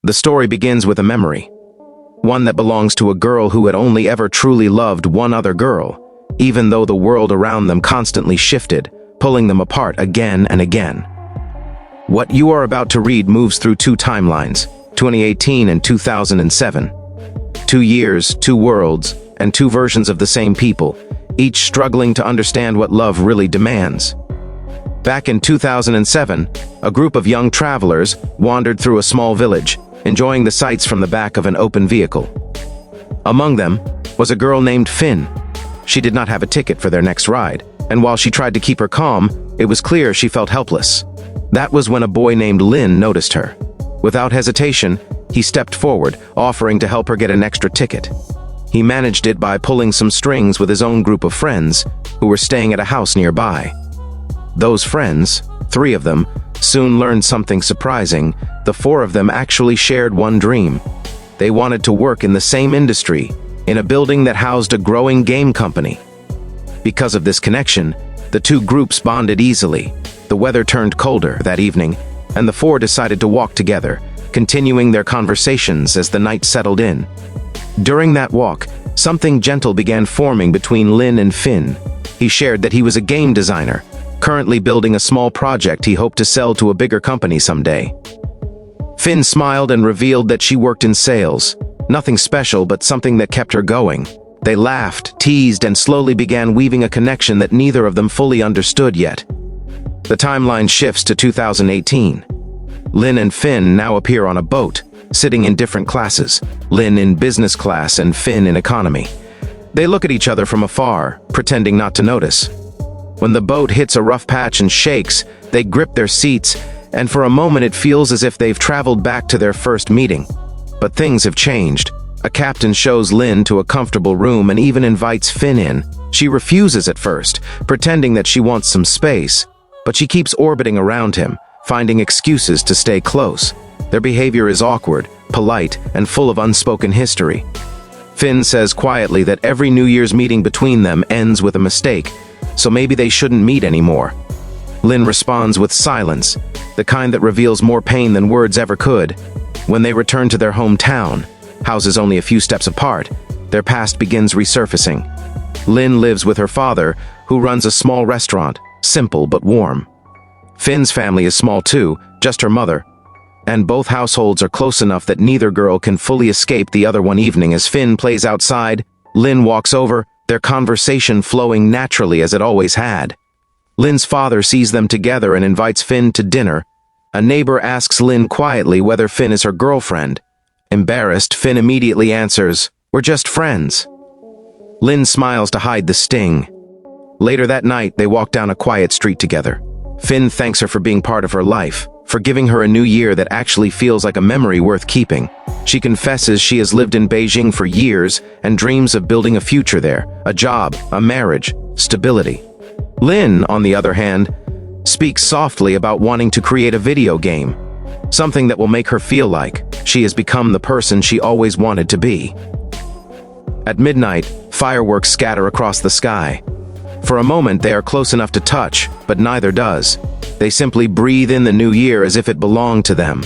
The story begins with a memory. One that belongs to a girl who had only ever truly loved one other girl, even though the world around them constantly shifted, pulling them apart again and again. What you are about to read moves through two timelines, 2018 and 2007. 2 years, two worlds, and two versions of the same people, each struggling to understand what love really demands. Back in 2007, a group of young travelers wandered through a small village, enjoying the sights from the back of an open vehicle. Among them was a girl named Finn. She did not have a ticket for their next ride, and while she tried to keep her calm, it was clear she felt helpless. That was when a boy named Lynn noticed her. Without hesitation, he stepped forward, offering to help her get an extra ticket. He managed it by pulling some strings with his own group of friends, who were staying at a house nearby. Those friends, 3 of them, soon learned something surprising. The 4 of them actually shared one dream. They wanted to work in the same industry, in a building that housed a growing game company. Because of this connection, the 2 groups bonded easily. The weather turned colder that evening, and the 4 decided to walk together, continuing their conversations as the night settled in. During that walk, something gentle began forming between Lynn and Finn. He shared that he was a game designer, currently building a small project he hoped to sell to a bigger company someday. Finn smiled and revealed that she worked in sales. Nothing special, but something that kept her going. They laughed, teased, and slowly began weaving a connection that neither of them fully understood yet. The timeline shifts to 2018. Lynn and Finn now appear on a boat, sitting in different classes, Lynn in business class and Finn in economy. They look at each other from afar, pretending not to notice. When the boat hits a rough patch and shakes, they grip their seats, and for a moment it feels as if they've traveled back to their first meeting. But things have changed. A captain shows Lynn to a comfortable room and even invites Finn in. She refuses at first, pretending that she wants some space, but she keeps orbiting around him, finding excuses to stay close. Their behavior is awkward, polite, and full of unspoken history. Finn says quietly that every New Year's meeting between them ends with a mistake, so maybe they shouldn't meet anymore. Lynn responds with silence, the kind that reveals more pain than words ever could. When they return to their hometown, houses only a few steps apart, their past begins resurfacing. Lynn lives with her father, who runs a small restaurant, simple but warm. Finn's family is small too, just her mother, and both households are close enough that neither girl can fully escape the other one evening. As Finn plays outside, Lynn walks over, their conversation flowing naturally as it always had. Lynn's father sees them together and invites Finn to dinner. A neighbor asks Lynn quietly whether Finn is her girlfriend. Embarrassed, Finn immediately answers, "We're just friends." Lynn smiles to hide the sting. Later that night, they walk down a quiet street together. Finn thanks her for being part of her life, for giving her a new year that actually feels like a memory worth keeping. She confesses she has lived in Beijing for years and dreams of building a future there, a job, a marriage, stability. Lynn, on the other hand, speaks softly about wanting to create a video game, something that will make her feel like she has become the person she always wanted to be. At midnight, fireworks scatter across the sky. For a moment, they are close enough to touch, but neither does. They simply breathe in the new year as if it belonged to them.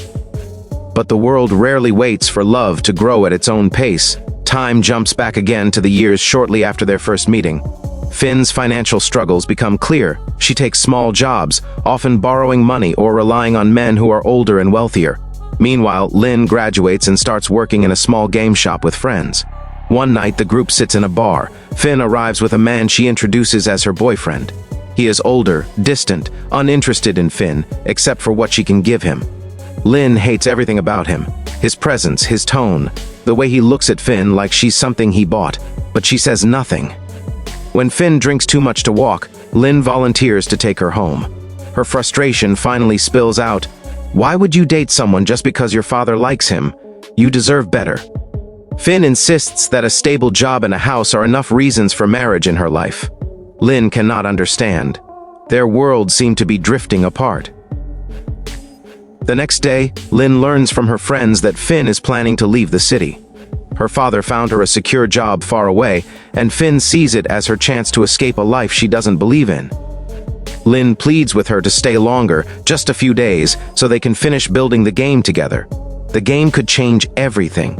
But the world rarely waits for love to grow at its own pace. Time jumps back again to the years shortly after their first meeting. Finn's financial struggles become clear. She takes small jobs, often borrowing money or relying on men who are older and wealthier. Meanwhile, Lynn graduates and starts working in a small game shop with friends. One night, the group sits in a bar. Finn arrives with a man she introduces as her boyfriend. He is older, distant, uninterested in Finn, except for what she can give him. Lynn hates everything about him. His presence, his tone, the way he looks at Finn like she's something he bought, but she says nothing. When Finn drinks too much to walk, Lynn volunteers to take her home. Her frustration finally spills out. "Why would you date someone just because your father likes him? You deserve better." Finn insists that a stable job and a house are enough reasons for marriage in her life. Lynn cannot understand. Their worlds seem to be drifting apart. The next day, Lynn learns from her friends that Finn is planning to leave the city. Her father found her a secure job far away, and Finn sees it as her chance to escape a life she doesn't believe in. Lynn pleads with her to stay longer, just a few days, so they can finish building the game together. The game could change everything.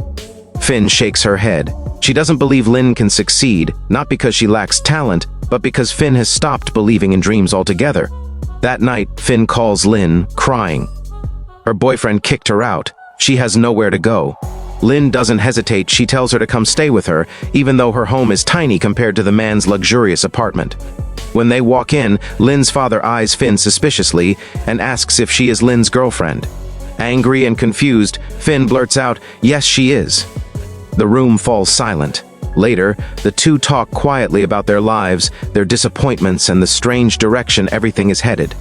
Finn shakes her head. She doesn't believe Lynn can succeed, not because she lacks talent, but because Finn has stopped believing in dreams altogether. That night, Finn calls Lynn, crying. Her boyfriend kicked her out. She has nowhere to go. Lynn doesn't hesitate. She tells her to come stay with her, even though her home is tiny compared to the man's luxurious apartment. When they walk in, Lynn's father eyes Finn suspiciously and asks if she is Lynn's girlfriend. Angry and confused, Finn blurts out, "Yes, she is." The room falls silent. Later, the two talk quietly about their lives, their disappointments, and the strange direction everything is headed.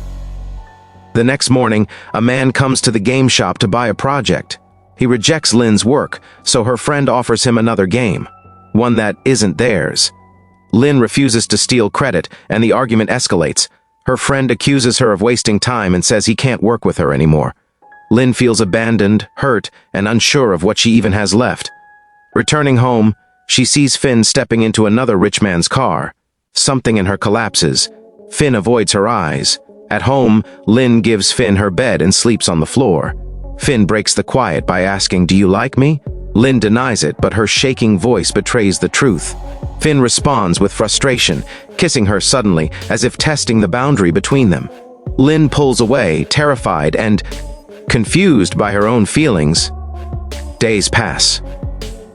The next morning, a man comes to the game shop to buy a project. He rejects Lynn's work, so her friend offers him another game, one that isn't theirs. Lynn refuses to steal credit, and the argument escalates. Her friend accuses her of wasting time and says he can't work with her anymore. Lynn feels abandoned, hurt, and unsure of what she even has left. Returning home, she sees Finn stepping into another rich man's car. Something in her collapses. Finn avoids her eyes. At home, Lynn gives Finn her bed and sleeps on the floor. Finn breaks the quiet by asking, "Do you like me?" Lynn denies it, but her shaking voice betrays the truth. Finn responds with frustration, kissing her suddenly, as if testing the boundary between them. Lynn pulls away, terrified and confused by her own feelings. Days pass.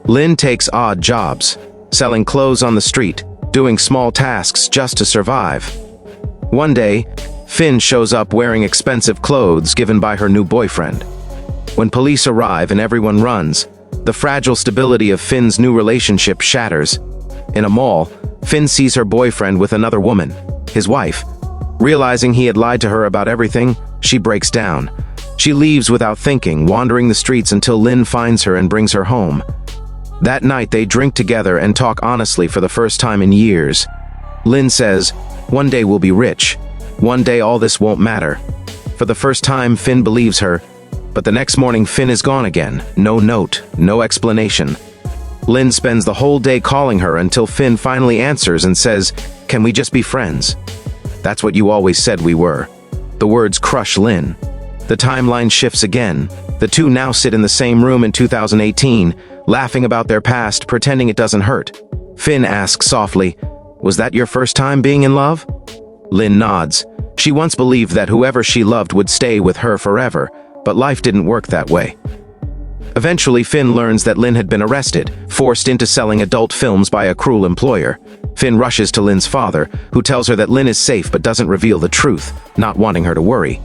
Lynn takes odd jobs, selling clothes on the street, doing small tasks just to survive. One day, Finn shows up wearing expensive clothes given by her new boyfriend. When police arrive and everyone runs, the fragile stability of Finn's new relationship shatters. In a mall, Finn sees her boyfriend with another woman, his wife. Realizing he had lied to her about everything, she breaks down. She leaves without thinking, wandering the streets until Lynn finds her and brings her home. That night, they drink together and talk honestly for the first time in years. Lynn says, "One day we'll be rich. One day all this won't matter." For the first time, Finn believes her, but the next morning Finn is gone again. No note, no explanation. Lynn spends the whole day calling her until Finn finally answers and says, "Can we just be friends?" "That's what you always said we were." The words crush Lynn. The timeline shifts again. The two now sit in the same room in 2018, laughing about their past, pretending it doesn't hurt. Finn asks softly, "Was that your first time being in love?" Lynn nods. She once believed that whoever she loved would stay with her forever, but life didn't work that way. Eventually, Finn learns that Lynn had been arrested, forced into selling adult films by a cruel employer. Finn rushes to Lynn's father, who tells her that Lynn is safe but doesn't reveal the truth, not wanting her to worry.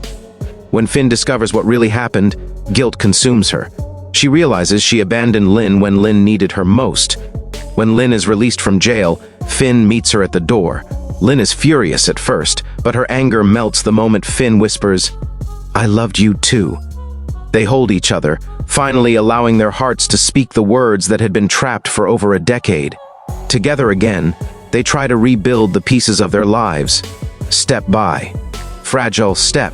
When Finn discovers what really happened, guilt consumes her. She realizes she abandoned Lynn when Lynn needed her most. When Lynn is released from jail, Finn meets her at the door. Lynn is furious at first, but her anger melts the moment Finn whispers, "I loved you too." They hold each other, finally allowing their hearts to speak the words that had been trapped for over a decade. Together again, they try to rebuild the pieces of their lives, step by fragile step.